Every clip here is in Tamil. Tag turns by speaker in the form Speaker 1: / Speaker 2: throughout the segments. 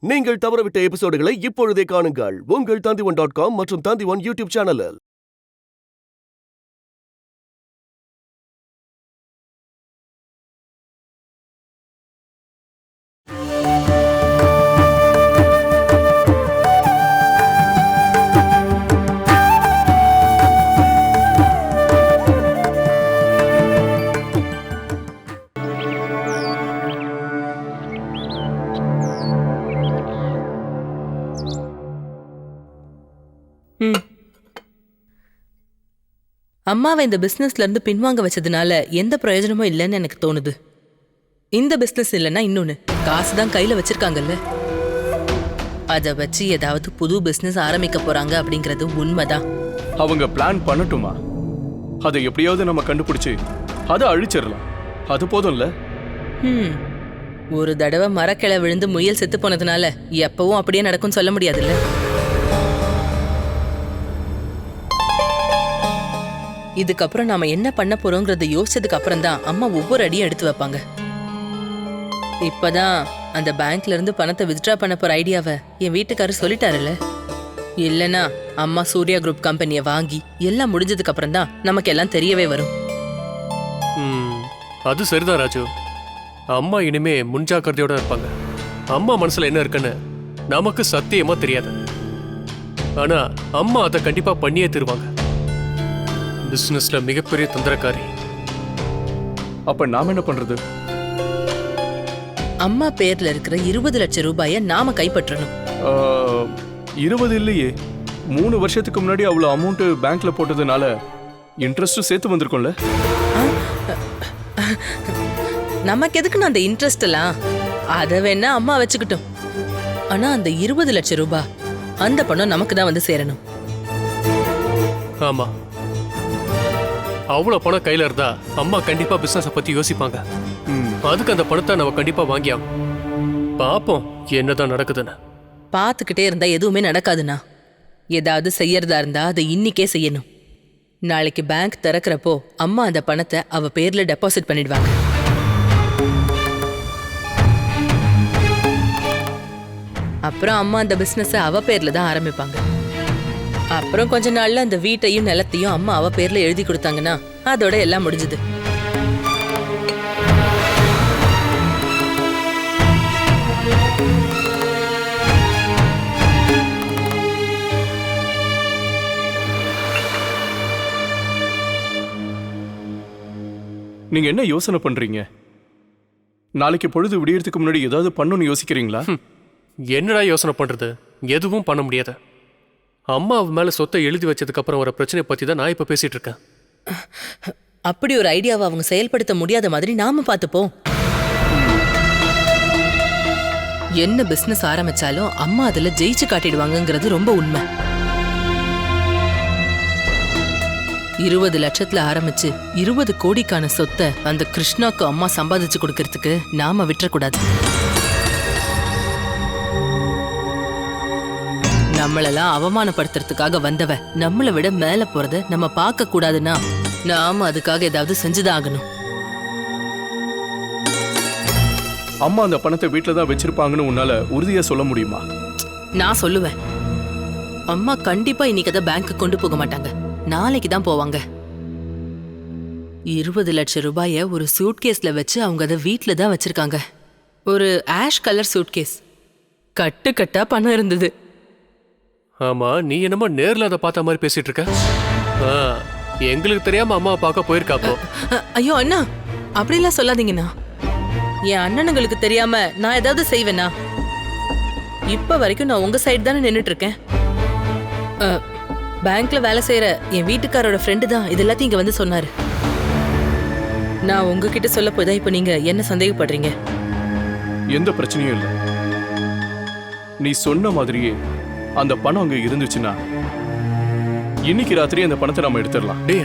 Speaker 1: நீங்கள் தவறவிட்ட எபிசோடுகளை இப்பொழுதே காணுங்கள் உங்கள் Tandivan.com மற்றும் Tandivan யூடியூப் சேனலில்.
Speaker 2: அம்மாவை இந்த பிசினஸ்ல இருந்து பின்வாங்க வச்சதுனால எந்த பிரயோஜனமும் இல்லைன்னு எனக்கு தோணுது. இந்த பிசினஸ் இல்லைன்னா இன்னொன்னு, காசு தான் கையில வச்சிருக்காங்கல்ல, அதை வச்சு ஏதாவது புது பிசினஸ் ஆரம்பிக்க போறாங்க அப்படிங்கிறது உண்மைதான்.
Speaker 3: அவங்க பிளான் பண்ணட்டுமா? அதை எப்படியாவது நம்ம கண்டுபிடிச்சு அதை அழிச்சிடலாம். அது போதும்ல.
Speaker 2: ஒரு தடவை மரக்கிளை விழுந்து முயல் செத்து போனதுனால எப்பவும் அப்படியே நடக்கும்னு சொல்ல முடியாதுல்ல. இதுக்கப்புறம் நாம என்ன பண்ண போறோங்கிறத யோசிச்சதுக்கு அப்புறம் தான் அம்மா ஒவ்வொரு அடியும் எடுத்து வைப்பாங்க. இப்பதான் அந்த பேங்க்ல இருந்து பணத்தை வித்ட்ரா பண்ண போற ஐடியாவை என் வீட்டுக்காரர் சொல்லிட்டாருல்ல. இல்லனா அம்மா சூர்யா குரூப் கம்பெனியை வாங்கி எல்லாம் முடிஞ்சதுக்கு அப்புறம் தான் நமக்கு எல்லாம் தெரியவே வரும்.
Speaker 4: அது சரிதான் ராஜு. அம்மா இனிமே முன்ஜாக்கிரதையோட இருப்பாங்க. அம்மா மனசுல என்ன இருக்குன்னு நமக்கு சத்தியமா தெரியாது. ஆனா அம்மா அதை கண்டிப்பா பண்ணியே தருவாங்க. பிசினஸ்ல மிகப்பெரிய தந்திரக்காரி.
Speaker 3: அப்ப நாம என்ன பண்றது?
Speaker 2: அம்மா பேர்ல இருக்கிற 20 லட்சம் ரூபாயை நாம கைப்பற்றணும்.
Speaker 3: 20 இல்லையே, 3 வருஷத்துக்கு முன்னாடி அவ்வளவு அமௌண்ட் பேங்க்ல போட்டதுனால இன்ட்ரெஸ்ட் சேர்த்து வந்திருக்கும்ல.
Speaker 2: நமக்கு எதுக்குன்னு அந்த இன்ட்ரெஸ்ட் எல்லாம்? அதை வேணா அம்மா வச்சுக்கிட்டோம். ஆனா அந்த 20 லட்சம் ரூபாய், அந்த பணம் நமக்கு தான் வந்து சேரணும்.
Speaker 4: ஆமா, அவ்வளவு பணம் கையில இருந்தா அம்மா கண்டிப்பா பிசினஸ் பத்தி யோசிப்பாங்க. அதுக்கு அந்த பணத்தை நம்ம கண்டிப்பா வாங்கியாகும். பாப்போம் என்னதான் நடக்குதுன்னு.
Speaker 2: பார்த்துக்கிட்டே இருந்தா எதுவுமே நடக்காதுண்ணா. ஏதாவது செய்யறதா இருந்தா அதை இன்னிக்கே செய்யணும். நாளைக்கு பேங்க் திறக்கிறப்போ அம்மா அந்த பணத்தை அவ பேர்ல டெபாசிட் பண்ணிடுவாங்க. அப்புறம் அம்மா அந்த பிசினஸை அவ பேர்ல தான் ஆரம்பிப்பாங்க. அப்புறம் கொஞ்ச நாள்ல அந்த வீட்டையும் நிலத்தையும் அம்மா அவ பேர்ல எழுதி கொடுத்தாங்கன்னா அதோட எல்லாம் முடிஞ்சது.
Speaker 3: நீங்க என்ன யோசனை பண்றீங்க? நாளைக்கு பொழுது விடியறதுக்கு முன்னாடி ஏதாவது பண்ணணும்னு யோசிக்கிறீங்களா?
Speaker 4: என்னடா யோசனை பண்றது? எதுவும் பண்ண முடியாது. அம்மா அவ மேல சொத்தை எழுதி வச்சதுக்கு அப்புறம் வர பிரச்சனை பத்தி தான் நான் இப்ப பேசிட்டு இருக்கேன்.
Speaker 2: அப்படி ஒரு ஐடியாவை அவங்க செயல்படுத்த முடியாத மாதிரி நாம பார்த்துப்போம். என்ன பிசினஸ் ஆரம்பிச்சாலும் அம்மா அதுல ஜெயிச்சு காட்டிடுவாங்கிறது ரொம்ப உண்மை. 20 லட்சத்துல ஆரம்பிச்சு 20 கோடிக்கான சொத்தை அந்த கிருஷ்ணாக்கு அம்மா சம்பாதிச்சு கொடுக்கறதுக்கு நாம விட்டுறக்கூடாது. நம்மளெல்லாம் அவமானப்படுத்துறதுக்காக வந்தவ நம்மளை விட மேல போறத நம்ம பார்க்க கூடாதுன்னா நாம அதுக்காக ஏதாவது செஞ்சுதான் ஆகணும்.
Speaker 3: அம்மா அந்த பணத்தை வீட்டுல தான் வச்சிருப்பாங்கன்னு உன்னால உறுதியா சொல்ல முடியுமா?
Speaker 2: நான் சொல்லுவேன். அம்மா கண்டிப்பா இன்னைக்கு அதை பேங்க்கு கொண்டு போக மாட்டாங்க, நாளைக்கு தான் போவாங்க. 20 லட்சம் ரூபாய ஒரு சூட்கேஸ்ல வச்சு அவங்க அதை வீட்டுல தான் வச்சிருக்காங்க. ஒரு ஆஷ் கலர் சூட்கேஸ், கட்டு கட்டா பணம் இருந்தது.
Speaker 4: ஆமா, நீ என்னமோ நேர்ல அதை பார்த்த மாதிரி பேசிட்டு இருக்க. எங்களுக்கு தெரியாம அம்மாவை பார்க்க போயிருக்காப்போ.
Speaker 2: ஐயோ அண்ணா, அப்படிலாம் சொல்லாதீங்கண்ணா. என் அண்ணனுங்களுக்கு தெரியாம நான் ஏதாவது செய்வேனா? இப்ப வரைக்கும் நான் உங்க சைடு தானே நின்னுட்டு இருக்கேன். பேங்க்ல வேலை செய்யற என் வீட்டுக்காரோட ஃப்ரெண்டு தான் இது எல்லாத்தையும் இங்க வந்து சொன்னாரு. நான் உங்ககிட்ட சொல்ல போதா இப்ப நீங்க என்ன சந்தேகப்படுறீங்க?
Speaker 3: எந்த பிரச்சனையும் இல்லை. நீ சொன்ன மாதிரியே அந்த பணம் அங்க இருந்துச்சுன்னா இன்னைக்கு ராத்திரி அந்த பணத்தை நாம எடுத்துடலாம்.
Speaker 4: டேய்,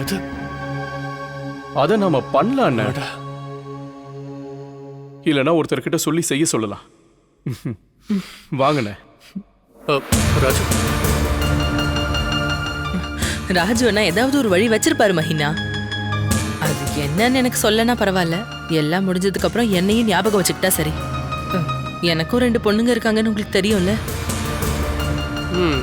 Speaker 3: அத நாம பண்ணலாம். இல்லனா ஒருத்தர்கிட்ட சொல்லி செய்ய சொல்லலாம். வாங்கண்ணே.
Speaker 4: ராஜு,
Speaker 2: ராஜு அண்ணா ஏதாவது ஒரு வழி வச்சிருப்பாரு மஹினா. அது என்னன்னு எனக்கு சொல்லனா பரவாயில்ல. எல்லாம் முடிஞ்சதுக்கு அப்புறம் என்னையும் ஞாபகம் வச்சுக்கிட்டா சரி. எனக்கும் 2 பொண்ணுங்க இருக்காங்கன்னு உங்களுக்கு தெரியும்ல.
Speaker 4: ம்.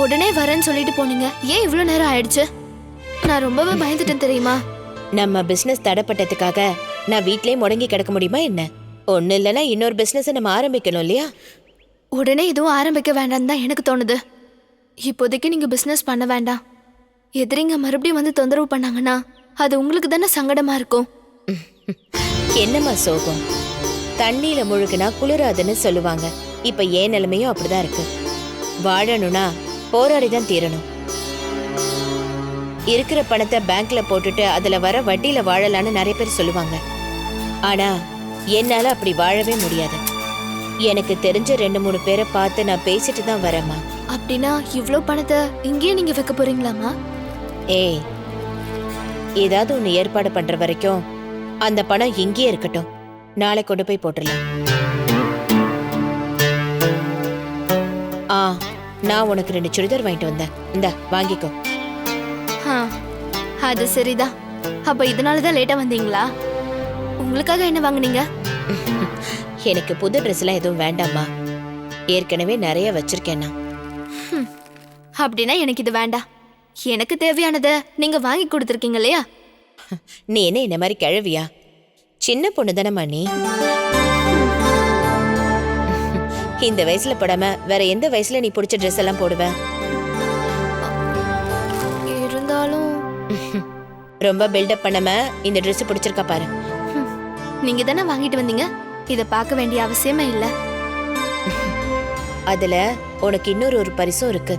Speaker 5: உடனே வரேன்னு சொல்லிட்டு போனீங்க, ஏன் இவ்வளவு நேரம் ஆயிடுச்சு? நான் ரொம்பவே பயந்துட்டேன் தெரியுமா?
Speaker 6: நம்ம பிசினஸ் தடைப்பட்டதுக்காக நான் வீட்லயே முடங்கி கிடக்க முடியுமா என்ன? ஒண்ணு இல்லைன்னா இன்னொரு பிசினஸ் நம்ம ஆரம்பிக்கணும் இல்லையா?
Speaker 5: உடனே எதுவும் ஆரம்பிக்க வேண்டாம்னு தான் எனக்கு தோணுது. இப்போதைக்கு நீங்க பிசினஸ் பண்ண வேண்டாம். எதிரிங்க மறுபடியும் வந்து தொந்தரவு பண்ணாங்கன்னா அது உங்களுக்கு தானே சங்கடமா இருக்கும்.
Speaker 6: என்னம்மா சோகம்? தண்ணியில முழுகுனா குளிராதுன்னு சொல்லுவாங்க. இப்ப ஏன் நிலைமையும் அப்படிதான் இருக்கு. வாழணும்னா போராடிதான் தீரணும். இருக்கிற பணத்தை பேங்க்ல போட்டுட்டு அதுல வர வட்டியில வாழலான்னு நிறைய பேர் சொல்லுவாங்க. ஆனா என்னால அப்படி வாழவே முடியாது. எனக்கு தெரிஞ்ச 2-3 பேரை பார்த்து நான் பேசிட்டு தான் வரேம்மா.
Speaker 5: அப்படின்னா இவ்ளோ பணத்தை இங்கேயே நீங்க வைக்க போறீங்களாமா?
Speaker 6: ஏய், ஏதாவது ஒண்ணு ஏற்பாடு பண்ற வரைக்கும் அந்த பணம் இங்கேயே இருக்கட்டும். நாளை கொண்டு போய் போட்டுடலாம். நான் உனக்கு 2 சுடிதார் வாங்கிட்டு வந்தேன். இந்தா வாங்கிக்கோ.
Speaker 5: அது சரிதான். அப்ப இதனாலதான் லேட்டா வந்தீங்களா? உங்களுக்காக என்ன வாங்குனீங்க?
Speaker 6: எனக்கு புது ட்ரெஸ் எல்லாம் எதுவும் வேண்டாம்மா. ஏற்கனவே நிறைய வச்சிருக்கேன்னா.
Speaker 5: அப்படின்னா எனக்கு இது வேண்டாம். எனக்கு தேவையானத நீங்க வாங்கி கொடுத்துருக்கீங்க இல்லையா?
Speaker 6: நீ என்ன இந்த மாதிரி கிழவியா? சின்ன பொண்ணு தானம்மா நீ. இந்த வயசுல போடாம வேற எந்த வயசுல நீ பிடிச்ச ட்ரெஸ் எல்லாம் போடுவ?
Speaker 5: இருந்தாலும்
Speaker 6: ரொம்ப பில்டப் பண்ணாம இந்த ட்ரெஸ் பிடிச்சிருக்கா பாரு.
Speaker 5: நீங்க தானே வாங்கிட்டு வந்தீங்க. இத பார்க்க வேண்டிய அவசியமே இல்ல.
Speaker 6: அதுல உனக்கு இன்னொரு பரிசும் இருக்கு.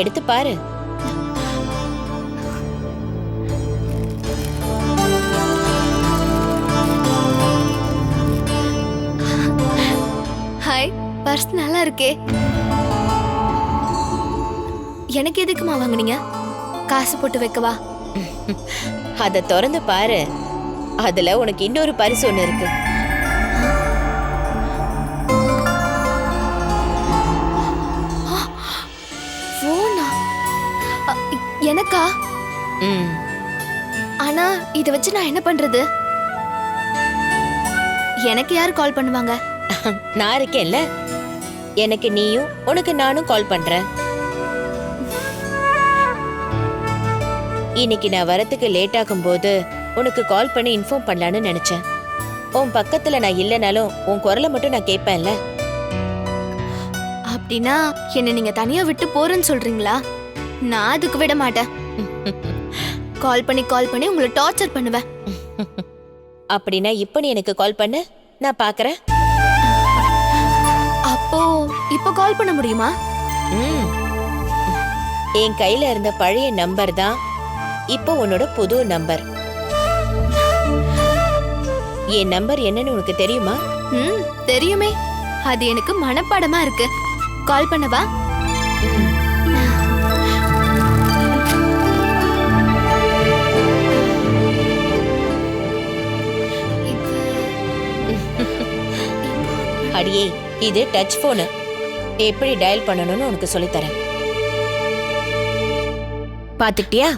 Speaker 6: எடுத்து பாரு.
Speaker 5: ஹாய், பர்ஸ் நல்லா இருக்கே. எனக்கு எதுக்குமா வாங்குனீங்க? காசு போட்டு வைக்கவா?
Speaker 6: அத திறந்து பாரு. அதுல உனக்கு இன்னொரு பரிசு ஒண்ணு இருக்கு.
Speaker 5: போனா எனக்கா? ஆனா இத வச்சு நான் என்ன பண்றது? எனக்கு யார் கால் பண்ணுவாங்க?
Speaker 6: நான் இருக்கேன்ல. எனக்கு நீயும் உனக்கு நானும் கால் பண்றேன். இன்னைக்கு நான் வரத்துக்கு லேட் ஆகும் போது உனக்கு கால் பண்ணி இன்ஃபார்ம் பண்ணலான்னு நினைச்சேன். உன் பக்கத்துல நான் இல்லைனாலும் உன் குரலை மட்டும் நான் கேட்பேன்ல.
Speaker 5: அப்படின்னா என்ன நீங்க தனியா விட்டு போறேன்னு சொல்றீங்களா? நான் அதுக்கு விட மாட்டேன். கால் பண்ணி உங்களை டார்ச்சர் பண்ணுவேன்.
Speaker 6: அப்படின்னா இப்ப நீ எனக்கு கால் பண்ண, நான் பாக்குறேன்.
Speaker 5: அப்போ இப்ப கால் பண்ண முடியுமா?
Speaker 6: என் கையில இருந்த பழைய நம்பர் தான் இப்போ உன்னோட புது நம்பர். என் நம்பர் என்னன்னு உனக்கு தெரியுமா?
Speaker 5: தெரியுமே. அது எனக்கு மனப்பாடமா இருக்கு. கால் பண்ணவா?
Speaker 6: அடியே, இது டச் போனு. எப்படி டயல் பண்ணணும்னு உனக்கு சொல்லித்தரேன். பாத்துட்டியா?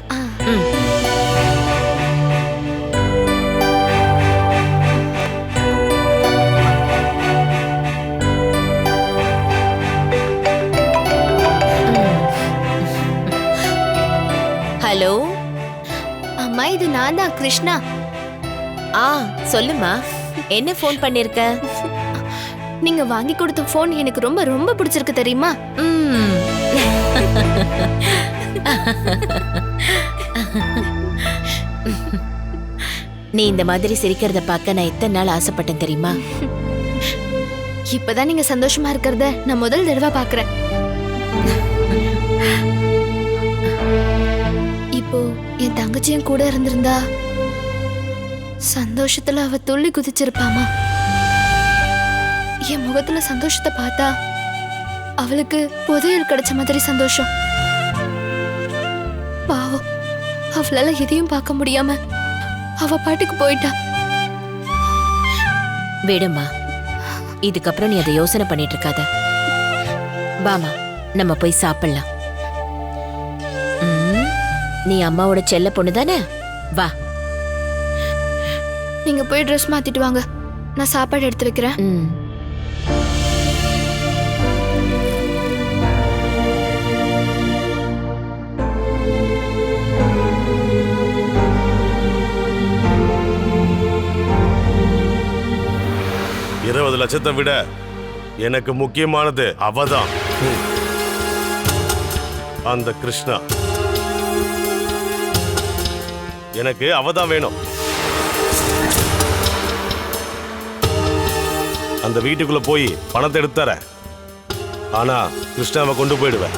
Speaker 6: ஹலோ
Speaker 5: அம்மா, இது நான் தான், கிருஷ்ணா.
Speaker 6: சொல்லுமா. என்ன போன் பண்ணிருக்க?
Speaker 5: நீங்க வாங்கி கொடுத்த போன் எனக்கு ரொம்ப ரொம்ப பிடிச்சிருக்கு தெரியுமா?
Speaker 6: நீ இந்த மாதிரி சிரிக்கிறத பார்க்க நான் எத்தனை நாள் ஆசைப்பட்டேன் தெரியுமா?
Speaker 5: இப்பதான் நீங்க சந்தோஷமா இருக்கிறத நான் முதல் தடவை பாக்குறேன். இப்போ என் தங்கச்சியும் கூட இருந்திருந்தா சந்தோஷத்துல அவ துள்ளி குதிச்சிருப்பாமா. என் முகத்துல சந்தோஷத்தை பார்த்தா அவளுக்கு புதையல் கிடைச்ச மாதிரி சந்தோஷம். பாவம், அவளால எதையும் பார்க்க முடியாம அவ பாட்டுக்கு போயிட்டா.
Speaker 6: விடுமா, இதுக்கப்புறம் நீ அதை யோசனை பண்ணிட்டு இருக்காத. வாமா, நம்ம போய் சாப்பிடலாம். நீ அம்மாவோட செல்ல பொண்ணு தானே? வா.
Speaker 5: நீங்க போய் ட்ரெஸ் மாத்திட்டு வாங்க, நான் சாப்பாடு எடுத்து வைக்கிறேன்.
Speaker 7: $20 லட்சத்தை விட எனக்கு முக்கியமானது அவதான். அந்த கிருஷ்ணா, எனக்கு அவதான் வேணும். அந்த வீட்டுக்குள்ள போய் பணத்தை எடுத்துற, ஆனா கிருஷ்ணாவை கொண்டு போயிடுவேன்.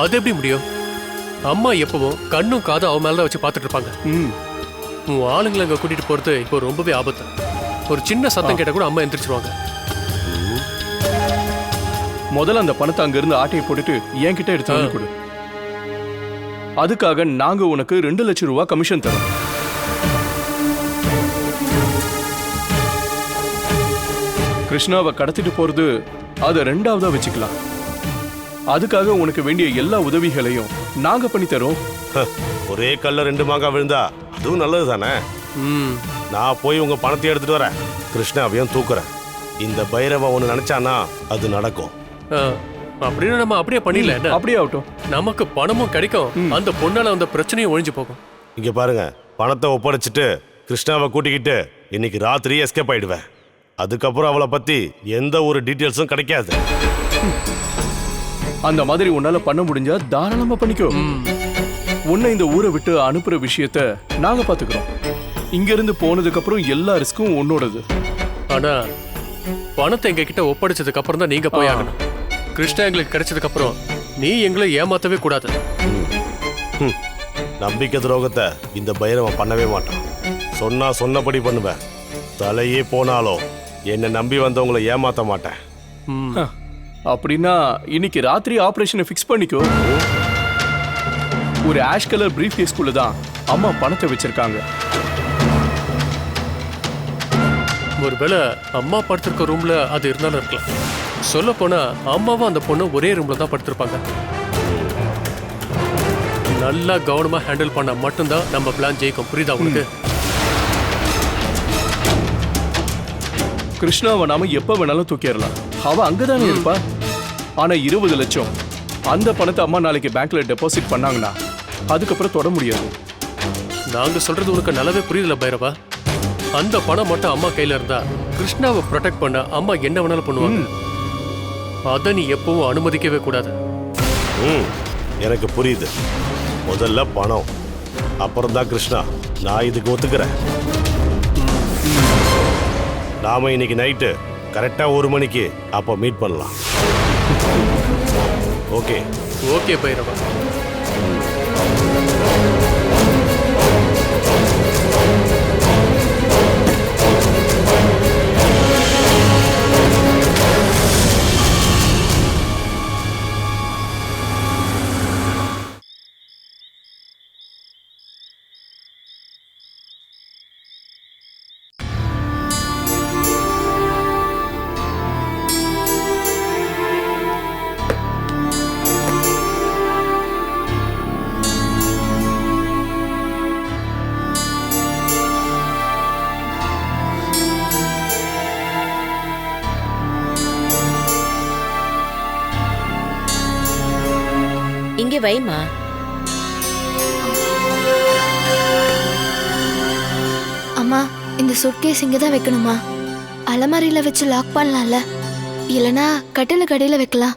Speaker 4: அது எப்படி முடியும்? அம்மா எப்பவும் கண்ணும் காதும் அவன் மேலதான் வச்சு பார்த்துட்டு இருப்பாங்க. உன் ஆளுங்களை அங்க கூட்டிட்டு போறது இப்போ ரொம்பவே ஆபத்து. ஒரு சின்ன சத்தம் கேட்ட கூட அம்மா எந்திரிச்சிருவாங்க.
Speaker 3: முதல்ல அந்த பணத்தை அங்க இருந்து ஆட்டையை போட்டுட்டு என்கிட்ட எடுத்து வந்து கொடு. அதுக்காக நாங்க உனக்கு 2 லட்சம் ரூபாய் கமிஷன் தரோம். கிருஷ்ணாவை கடத்திட்டு போறது அதை 2ஆவதா வச்சுக்கலாம். அதுக்காக உனக்கு வேண்டிய எல்லா உதவிகளையும் நாங்க பண்ணி தரோம்.
Speaker 7: ஒரே கல்ல 2 மாங்காய் விழுந்தா அதுவும் நல்லது தானே. நான் போய் உங்க பணத்தை எடுத்துட்டு வரேன், கிருஷ்ணாவையும் தூக்குறேன். இந்த பைரவ ஒண்ணு நினைச்சானா அது நடக்கும்.
Speaker 4: அப்படின்னு நம்ம அப்படியே பண்ணிடல என்ன?
Speaker 3: அப்படியே ஆகட்டும்.
Speaker 4: நமக்கு பணமும் கிடைக்கும், அந்த பொண்ணால அந்த பிரச்சனையும் ஒழிஞ்சு போகும்.
Speaker 7: இங்க பாருங்க, பணத்தை ஒப்படைச்சிட்டு கிருஷ்ணாவை கூட்டிக்கிட்டு இன்னைக்கு ராத்திரி எஸ்கேப் ஆயிடுவேன். அதுக்கப்புறம் அவளை பத்தி எந்த ஒரு டீட்டெயில்ஸும் கிடைக்காது.
Speaker 3: அந்த மாதிரி உன்னால பண்ண முடிஞ்சா தாராளமா பண்ணிக்கோ. உன்னை இந்த ஊரை விட்டு அனுப்புற விஷயத்த நாங்க பாத்துக்கிறோம். இங்க இருந்து போனதுக்கு அப்புறம் எல்லா ரிஸ்க்கும் உன்னோடது.
Speaker 4: ஆனா பணத்தை எங்க கிட்ட ஒப்படைச்சதுக்கு அப்புறம் தான் நீங்க போய் ஆகணும். கிருஷ்ணா எங்களுக்கு கிடைச்சதுக்கு அப்புறம் நீ எங்களை ஏமாத்தவே கூடாது.
Speaker 7: நம்பிக்கை துரோகத்தை இந்த பைரவன் பண்ணவே மாட்டான். சொன்னா சொன்னபடி பண்ணுவேன். தலையே போனாலும் என்னை நம்பி வந்தவங்களை ஏமாத்த மாட்டேன்.
Speaker 3: அப்படின்னா இன்னைக்கு ராத்திரி ஆபரேஷனை ஃபிக்ஸ் பண்ணிக்கோ. ஒரு ஆஷ் கலர் பிரீஃப் கேஸ்குள்ள தான் அம்மா பணத்தை வச்சிருக்காங்க.
Speaker 4: ஒருவேளை அம்மா படுத்திருக்க ரூம்ல அது இருந்தாலும் இருக்கலாம். சொல்ல போனா அம்மாவும் அந்த பொண்ணு ஒரே ரூம்ல தான் படுத்திருப்பாங்க. நல்லா கவனமா ஹேண்டில் பண்ண மட்டும்தான் நம்ம பிளான் ஜெயிக்கும். புரியுதா உங்களுக்கு?
Speaker 3: கிருஷ்ணாவை நாம எப்ப வேணாலும் தூக்கிடலாம். அவ அங்கதானே இருப்பா. ஆனா 20 லட்சம் அந்த பணத்தை அம்மா நாளைக்கு பேங்க்ல டெபாசிட் பண்ணாங்கன்னா அதுக்கப்புறம் தொட முடியாது.
Speaker 4: நாங்க சொல்றது உனக்கு நல்லாவே புரியுதுல பைரவா. அந்த பணம் மட்டும் அம்மா கையில இருந்தா கிருஷ்ணாவை ப்ரொடெக்ட் பண்ண அம்மா என்ன வேணாலும் பண்ணுவாங்க. அதை நீ எப்பவும் அனுமதிக்கவே கூடாது.
Speaker 7: எனக்கு புரியுது. முதல்ல பணம், அப்புறம் தான் கிருஷ்ணா. நான் இதுக்கு ஒத்துக்கிறேன். நாம இன்னைக்கு நைட்டு கரெக்டா 1 மணிக்கு அப்போ மீட் பண்ணலாம். Okay
Speaker 4: okay Bhairava.
Speaker 6: இங்கே வைமா.
Speaker 5: அம்மா, இந்த சூட்கேஸ் இங்க தான் வைக்கணுமா? அலமாரியில வச்சு லாக் பண்ணலாம்ல? இல்லனா கட்டிலுக்கு அடியில வைக்கலாம்.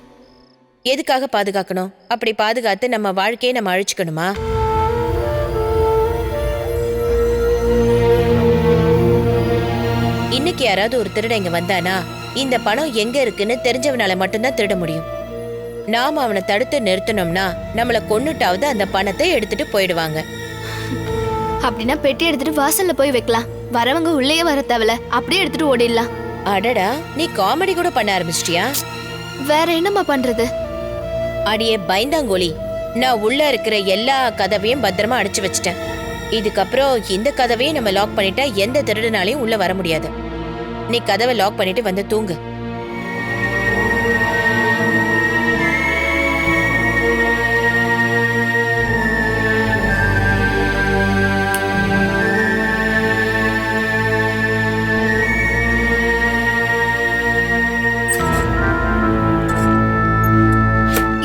Speaker 6: எதுக்காக பாதுகாக்கணும்? அப்படி பாதுகாத்து நம்ம வாழ்க்கையை நம்ம அழிச்சுக்கணுமா? இன்னைக்கு யாராவது ஒரு திருட இங்க வந்தானா இந்த பணம் எங்க இருக்குன்னு தெரிஞ்சவனால மட்டும்தான் திருட முடியும். நாம அவனை தடுத்து நிறுத்தணும்னா நம்மள கொன்னுட்டாவது அந்த பணத்தை எடுத்துட்டு போயிடுவாங்க.
Speaker 5: அப்படின்னா பெட்டி எடுத்துட்டு வாசல்ல போய் வைக்கலாம். வரவங்க உள்ளேயே வர தேவல, அப்படியே எடுத்துட்டு ஓடிடலாம்.
Speaker 6: அடடா, நீ காமெடி கூட பண்ண ஆரம்பிச்சிட்டியா?
Speaker 5: வேற என்னம்மா பண்றது?
Speaker 6: அடியே பயந்தாங்கோலி, நான் உள்ள இருக்கிற எல்லா கதவையும் பத்திரமா அடைச்சு வச்சிட்டேன். இதுக்கப்புறம் இந்த கதவையும் நம்ம லாக் பண்ணிட்டா எந்த திருடனாலையும் உள்ள வர முடியாது. நீ கதவை லாக் பண்ணிட்டு வந்து தூங்கு.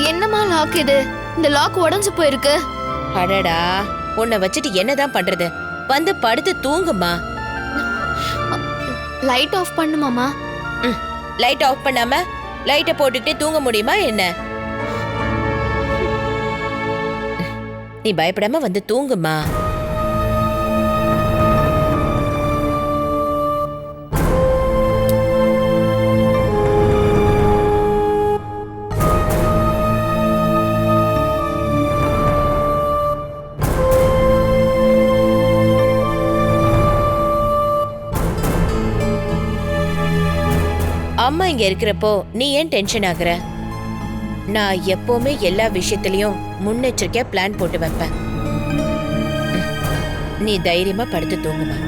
Speaker 5: என்னம்மா லாக் இது? இந்த லாக் உடைஞ்சு போயிருக்கு.
Speaker 6: அடடா, உன்னை வச்சுட்டு என்னதான் பண்றது? வந்து படுத்து தூங்குமா.
Speaker 5: லைட் ஆஃப் பண்ணுமாமா?
Speaker 6: லைட் ஆஃப் பண்ணாம லைட்டை போட்டுக்கிட்டே தூங்க முடியுமா என்ன? நீ பயப்படாம வந்து தூங்குமா. அம்மா இங்க இருக்கிறப்போ நீ ஏன் டென்ஷன் ஆகுற? நான் எப்பவுமே எல்லா விஷயத்திலயும் முன்னெச்சரிக்கையா பிளான் போட்டு வைப்பேன். நீ தைரியமா படுத்து தூங்குமா.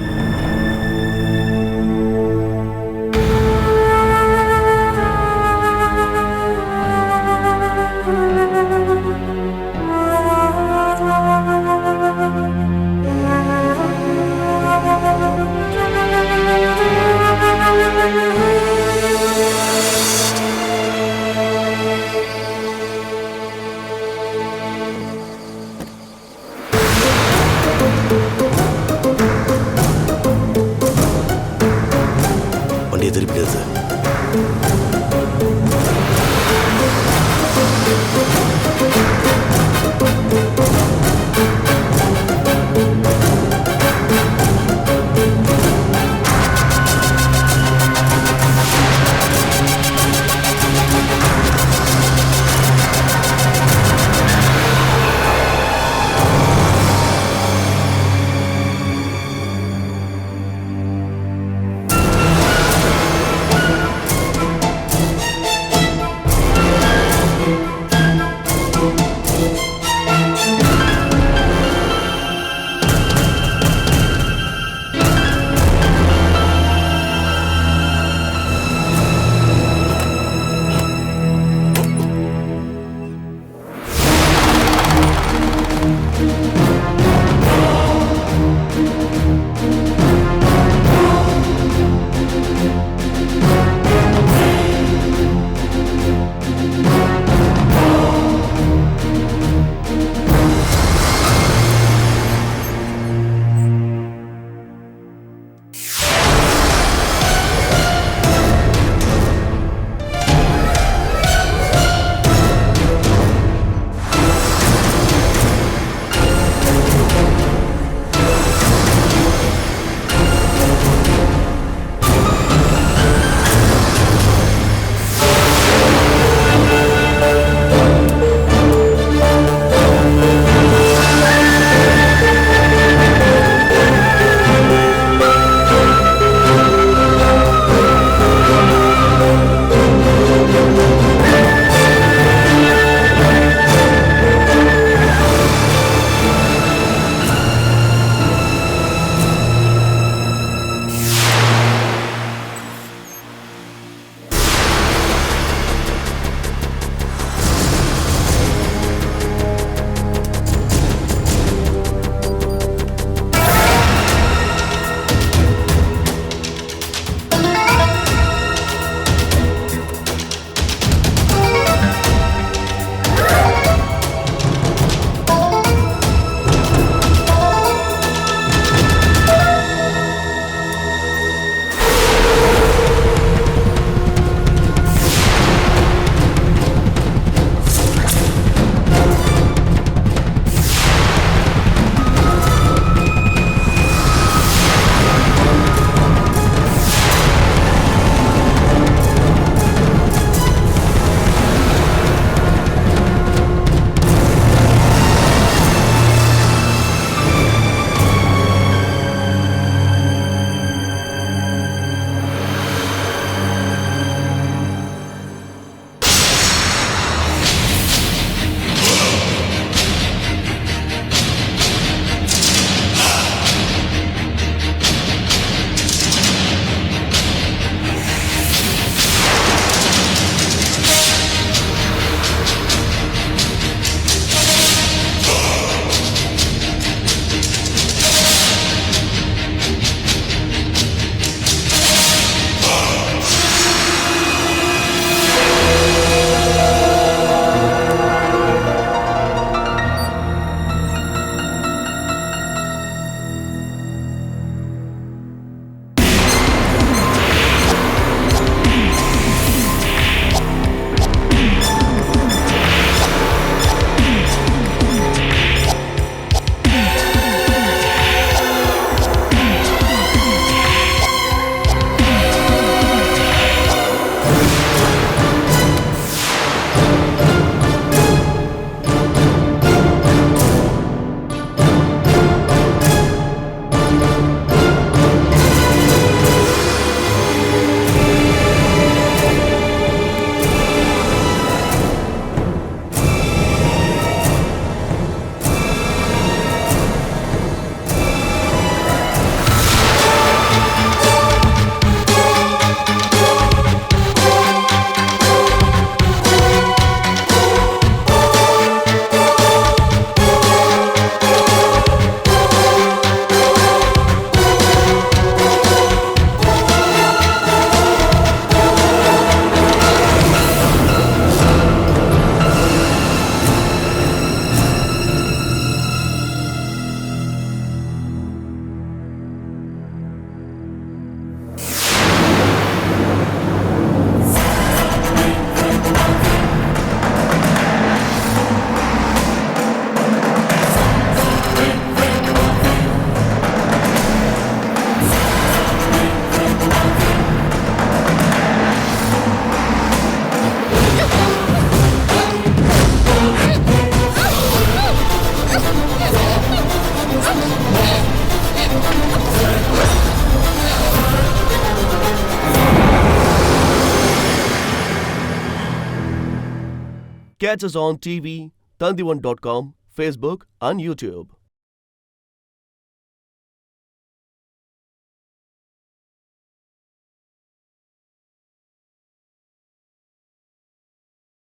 Speaker 1: Catch us on TV, Tandivan.com, Facebook and YouTube.